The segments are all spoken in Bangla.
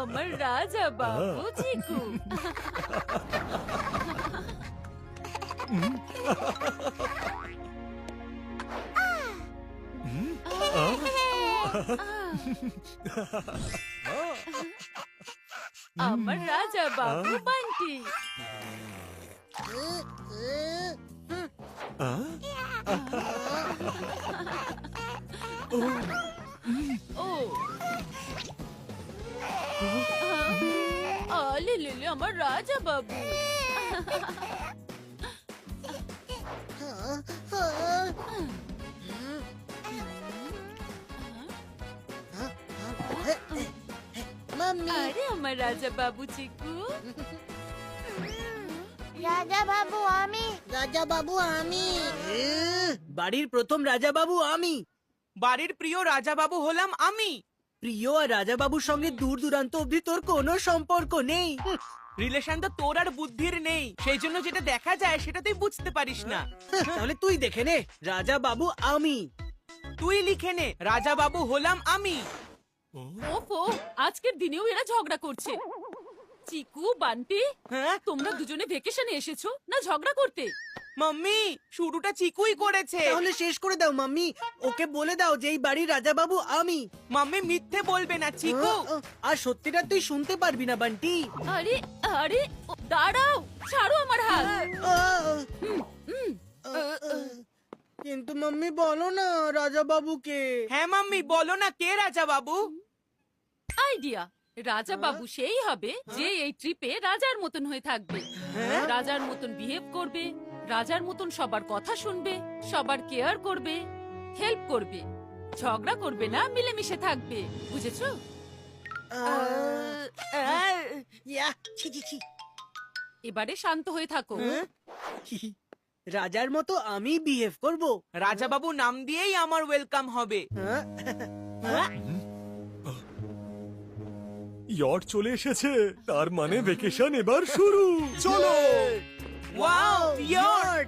আমার রাজা বাবু চিকু। আমার রাজা বাবু বান্টি। ও আলে লেলে আমার রাজা বাবু। আরে আমার রাজা বাবু চিকু। রাজা বাবু আমি। রাজা বাবু আমি। বাড়ির প্রথম রাজা বাবু আমি। বাড়ির প্রিয় রাজা বাবু হলাম আমি। প্রিয় আর রাজা বাবুর সঙ্গে দূর দূরান্ত অবধি তোর কোনো সম্পর্ক নেই। রিলেশন তো তোর আর বুদ্ধির নেই, সেই জন্য যেটা দেখা যায় সেটা তুই বুঝতে পারিস না। তাহলে তুই দেখে নে, রাজা বাবু আমি। তুই লিখে নে, রাজা বাবু হলাম আমি। ওফো, আজকের দিনেও এরা ঝগড়া করছে। চিকু বান্টি, হ্যাঁ তোমরা দুজনে ভেকেশনে এসেছো না ঝগড়া করতে? মাম্মি, শুরুটা চিকুই করেছে। তাহলে শেষ করে দাও মাম্মি, ওকে বলে দাও যে এই বাড়ির রাজা বাবু আমি। মাম্মি মিথ্যে বলবে না চিকু। আর সত্যিটা তুই শুনতে পারবি না বান্টি। আরে আরে দাঁড়াও, ছাড়ো আমার হাত। কিন্তু মাম্মি বলো না রাজা বাবুকে। হ্যাঁ মাম্মি বলো না, কে রাজা বাবু? আইডিয়া, রাজা বাবু সেই হবে যে এই ট্রিপে রাজার মতন হয়ে থাকবে, রাজার মতন বিহেভ করবে, রাজার মতন সবার কথা শুনবে, সবার কেয়ার করবে, হেল্প করবে, ঝগড়া করবে না, মিলেমিশে থাকবে। বুঝেছো? ছি ছি ছি। এবারে শান্ত হয়ে থাকো। রাজার মতো আমি বিহেভ করব। রাজা বাবু নাম দিয়েই আমার ওয়েলকাম হবে। ইয়ট চলে এসেছে, তার মানে ভেকেশন এবার শুরু। চলো। Wow, yacht.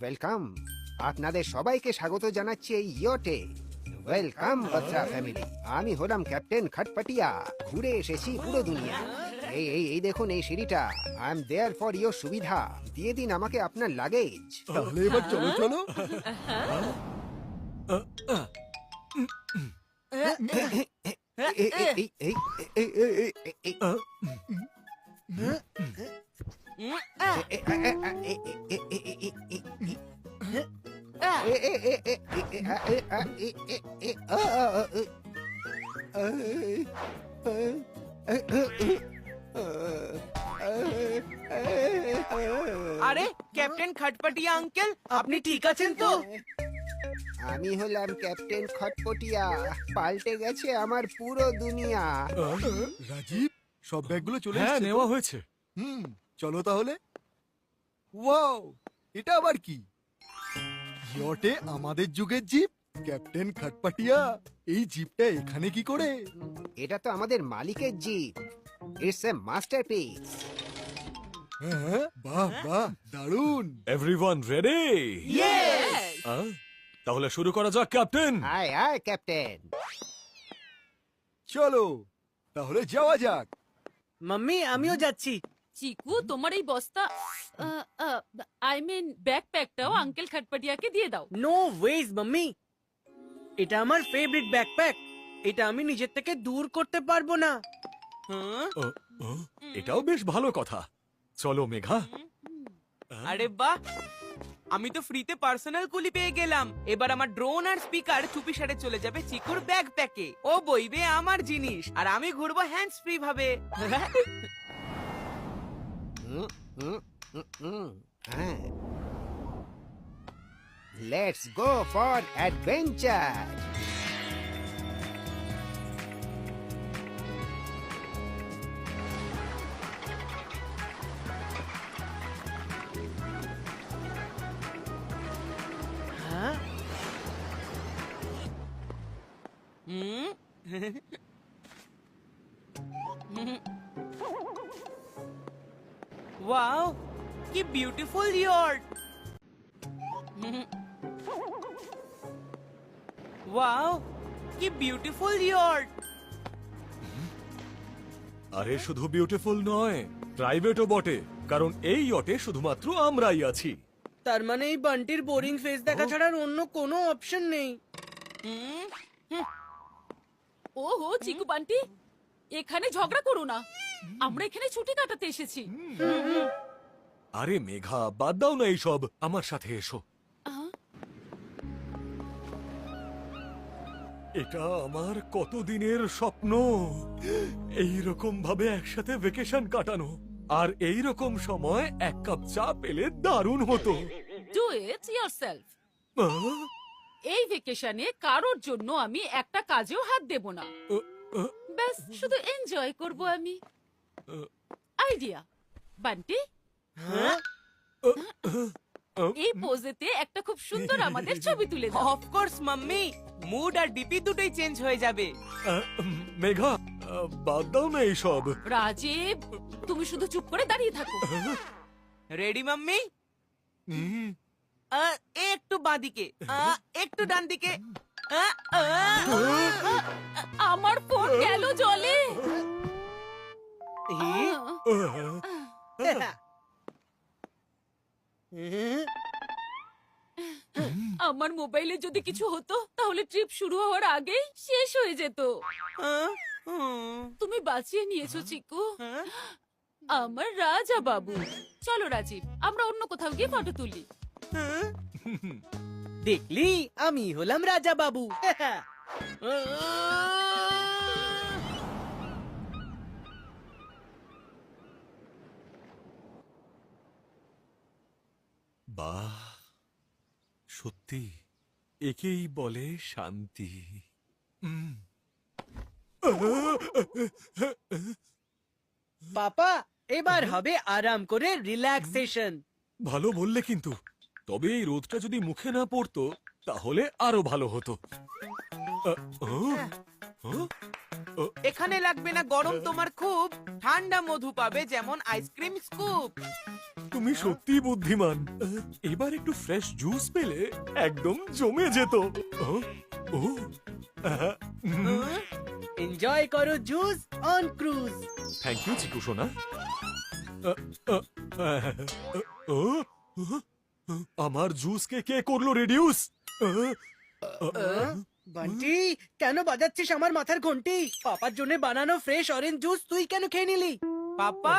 ওয়েলকাম, আপনাদের সবাইকে স্বাগত জানাচ্ছি এই ইয়টে। ওয়েলকাম বাচ্চা ফ্যামিলি। আমি হলাম ক্যাপ্টেন খটপটিয়া, ঘুরে এসেছি পুরো দুনিয়া। এই এই এই দেখুন এই সিঁড়িটা, I am there for your সুবিধা। দিয়ে দিন আমাকে আপনার লাগেজ। তাহলে এবার চলো চলো। আরে ক্যাপ্টেন খটপটিয়া আঙ্কেল, আপনি ঠিক আছেন তো? আমি হলাম ক্যাপ্টেন খটপটিয়া, পাল্টে গেছে আমার পুরো দুনিয়া। রাজীব, সব ব্যাগগুলো চলে এসেছে? হ্যাঁ, নেওয়া হয়েছে। চলো তাহলে। ওয়াও, এটা আবার কি? ইয়টে আমাদের যুগের জিপ, ক্যাপ্টেন খটপটিয়া। এই জিপটা এখানে কি করে? এটা তো আমাদের মালিকের জিপ। It's a masterpiece. হ্যাঁ, বাহ বাহ, দারুণ। Everyone ready? তাহলে শুরু করা যাক ক্যাপ্টেন। আয় আয় ক্যাপ্টেন। চলো তাহলে যাওয়া যাক। মাম্মি আমিও যাচ্ছি। চিকু, তোমার এই বস্তা, আই মিন ব্যাকপ্যাকটাও আঙ্কেল খটপটিয়াকে দিয়ে দাও। নো ওয়েজ মাম্মি, এটা আমার ফেভারিট ব্যাকপ্যাক। এটা আমি নিজের থেকে দূর করতে পারবো না। এটাও বেশ ভালো কথা। চলো মেঘা। আরে বাহ, আমি তো ফ্রিতে পার্সোনাল কুলি পেয়ে গেলাম। এবার আমার ড্রোন আর স্পিকার চুপিসারে চলে যাবে চিকুর ব্যাকপ্যাকে। ও বইবে আমার জিনিস আর আমি ঘুরবো হ্যান্ডস ফ্রি ভাবে। Let's go for adventure. Wow, কি বিউটিফুল ইয়ট। ওয়াও, কি বিউটিফুল ইয়ট। আরে শুধু বিউটিফুল নয়, প্রাইভেটও বটে, কারণ এই ইয়টে শুধুমাত্র আমরাই আছি। তার মানে এই বান্টির বোরিং ফেস দেখা ছাড়া আর অন্য কোনো অপশন নেই। ওহো চিকু বান্টি, এখানে ঝগড়া করো না, আমরা এখানে ছুটি কাটাতে এসেছি। আরে মেঘা, বাদ দাও না এইসব, আমার সাথে এসো। আহ, এটা আমার কতদিনের স্বপ্ন, এই রকম ভাবে একসাথে ভেকেশন কাটানো, আর এই রকম সময় এক কাপ চা পেলে দারুণ হতো। do it yourself। আহ, এই ভেকেশনে কারোর জন্য আমি একটা কাজেও হাত দেব না, আহ, ব্যাস শুধু এনজয় করব আমি। আইডিয়া বান্টি, হ্যাঁ? এই পোজেতে একটা খুব সুন্দর আমাদের ছবি তুলে দাও। অফকোর্স মাম্মি, মুড আর ডিপি দুটোই চেঞ্জ হয়ে যাবে। মেঘা, বাদ দাও না এইসব। রাজীব, তুমি শুধু চুপ করে দাঁড়িয়ে থাকো। Ready mummy? হুম, একটু বাঁদিকে, একটু ডান দিকে। আমার ফোন গেল জলে। আমার মোবাইলে যদি কিছু হতো তাহলে ট্রিপ শুরু হওয়ার আগেই শেষ হয়ে যেত। তুমি বাঁচিয়ে নিয়েছো চিকু, আমার রাজা বাবু। চলো রাজীব, আমরা অন্য কোথাও গিয়ে ফটো তুলি। দেখলি, আমি হলাম রাজা বাবু। বাহ, সত্যি একেই বলে শান্তি। উম। পাপা, এবার হবে আরাম করে রিল্যাক্সেশন। ভালো বললে, কিন্তু তবে এই রোদটা যদি মুখে না পড়তো তাহলে আরো ভালো হতো। এখানে লাগবে না গরম তোমার খুব, ঠান্ডা মধু পাবে যেমন আইসক্রিম স্কুপ। তুমি সত্যি বুদ্ধিমান। এবার একটু ফ্রেশ জুস পেলে একদম জমে যেত। এনজয় করো juice on cruise. Thank you Chiku সোনা। আমার জুসকে কে করলো রিডিউস? বান্টি, কেন বাজাচ্ছিস আমার মাথার ঘন্টি? পাপার জন্য বানানো ফ্রেশ অরেঞ্জ জুস তুই কেন খেয়ে নিলি? পাপা,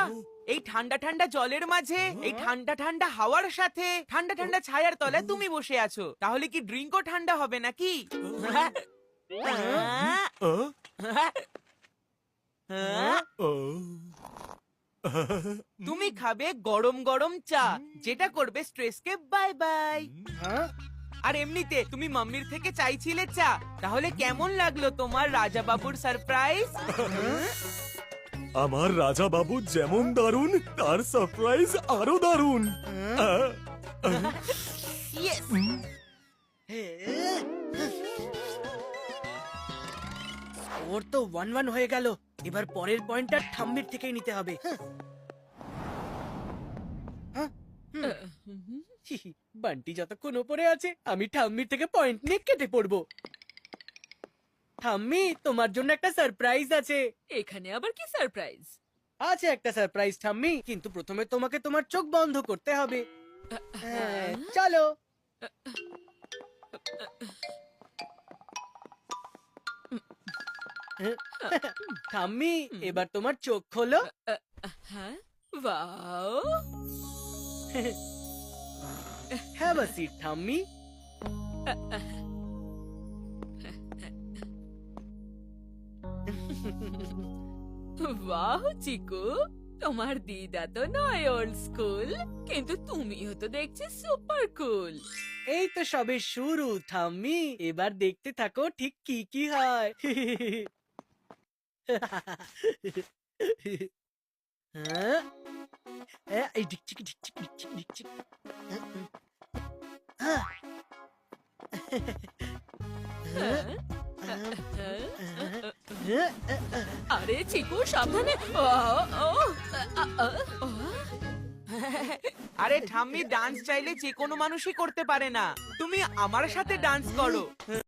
এই ঠান্ডা ঠান্ডা জলের মাঝে, এই ঠান্ডা ঠান্ডা হাওয়ার সাথে, ঠান্ডা ঠান্ডা ছায়ার তলায় তুমি বসে আছো, তাহলে কি ড্রিঙ্কও ঠান্ডা হবে নাকি? তুমি খাবে গরম গরম চা, যেটা করবে স্ট্রেসকে বাই বাই। হ্যাঁ? আর এমনিতে তুমি মাম্মির থেকে চাইছিলে চা, তাহলে কেমন লাগলো তোমার রাজা বাবুর সারপ্রাইজ? আমার রাজা বাবু যেমন দারুণ, তার সারপ্রাইজ আরো দারুণ। ইয়েস। ওর তো 1-1 হয়ে গেল। এবার পরের পয়েন্টটা ঠাম্মির থেকেই নিতে হবে। বান্টি যতক্ষণ ওপরে আছে আমি ঠাম্মির থেকে পয়েন্ট নিয়ে কেটে পড়বো। ঠাম্মি, তোমার জন্য একটা সারপ্রাইজ আছে। এখানে আবার কি সারপ্রাইজ? আছে একটা সারপ্রাইজ ঠাম্মি, কিন্তু প্রথমে তোমাকে তোমার চোখ বন্ধ করতে হবে। হ্যাঁ, চলো। ঠাম্মি, এবার তোমার চোখ খোলো। হ্যাঁ, ওয়াও, হ্যাভ আ সিট ঠাম্মি। বাহ চিকু, তোমার দিদা তো নয় ওল্ড স্কুল, কিন্তু তুমিও তো দেখছি সুপার কুল। এই তো সবে শুরু ঠাম্মি, এবার দেখতে থাকো ঠিক কি কি হয়। হ্যাঁ? এই ডিকচিক ডিকচিক ডিকচিক ডিকচিক। হ্যাঁ। হ্যাঁ? আরে চিকু সাবধানে আরে ঠাম্মি ডান্স চাইলে যে কোনো মানুষই করতে পারে না, তুমি আমার সাথে ডান্স করো।